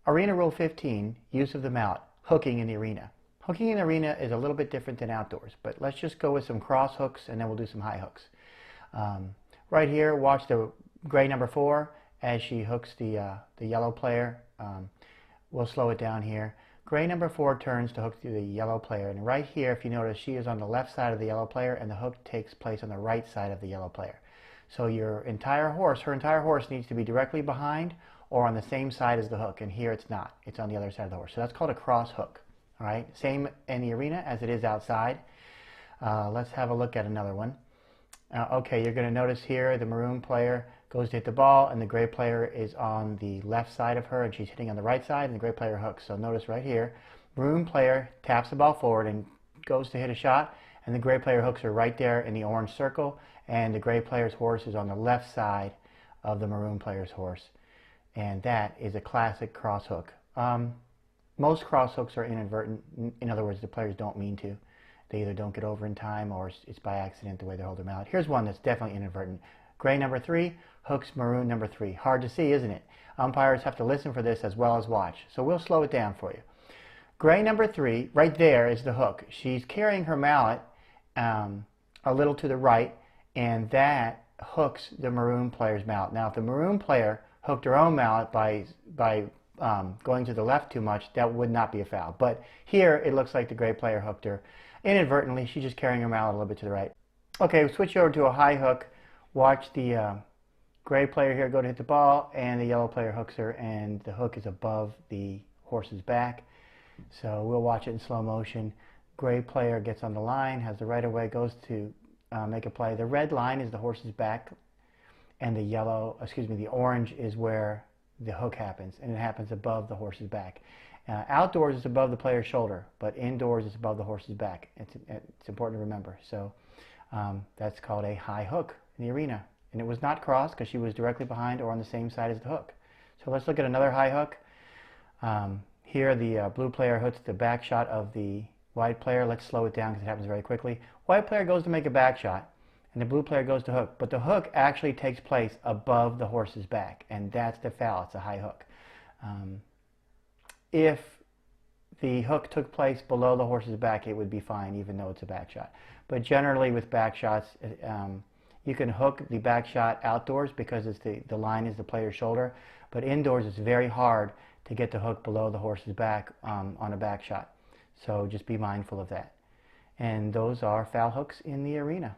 Arena Rule 15, use of the mallet, hooking in the arena. Hooking in the arena is a little bit different than outdoors, but let's just go with some cross hooks and then we'll do some high hooks. Right here, watch the gray number 4 as she hooks the yellow player. We'll slow it down here. Gray number 4 turns to hook the yellow player, and right here, if you notice, she is on the left side of the yellow player and the hook takes place on the right side of the yellow player. So her entire horse needs to be directly behind or on the same side as the hook, and here it's not. It's on the other side of the horse. So that's called a cross hook. All right, same in the arena as it is outside. Let's have a look at another one. Okay, you're going to notice here the maroon player goes to hit the ball and the gray player is on the left side of her and she's hitting on the right side and the gray player hooks. So notice right here, maroon player taps the ball forward and goes to hit a shot, and the gray player hooks her right there in the orange circle, and the gray player's horse is on the left side of the maroon player's horse. And that is a classic cross hook. Most cross hooks are inadvertent. In other words, the players don't mean to. They either don't get over in time or it's by accident the way they hold their mallet. Here's one that's definitely inadvertent. Gray number 3 hooks maroon number 3. Hard to see, isn't it? Umpires have to listen for this as well as watch. So we'll slow it down for you. Gray number 3, right there is the hook. She's carrying her mallet a little to the right, and that hooks the maroon player's mallet. Now, if the maroon player hooked her own mallet by going to the left too much, that would not be a foul. But here, it looks like the gray player hooked her inadvertently. She's just carrying her mallet a little bit to the right. Okay, we'll switch over to a high hook. Watch the gray player here go to hit the ball, and the yellow player hooks her, and the hook is above the horse's back. So we'll watch it in slow motion. Gray player gets on the line, has the right of way, goes to make a play. The red line is the horse's back, and the orange is where the hook happens, and it happens above the horse's back. Outdoors it's above the player's shoulder, but indoors it's above the horse's back. It's important to remember. So that's called a high hook in the arena. And it was not crossed because she was directly behind or on the same side as the hook. So let's look at another high hook. Here the blue player hooks the back shot of the white player. Let's slow it down because it happens very quickly. White player goes to make a back shot, and the blue player goes to hook. But the hook actually takes place above the horse's back, and that's the foul. It's a high hook. If the hook took place below the horse's back, it would be fine, even though it's a back shot. But generally with back shots, you can hook the back shot outdoors because the line is the player's shoulder. But indoors, it's very hard to get the hook below the horse's back on a back shot. So just be mindful of that. And those are foul hooks in the arena.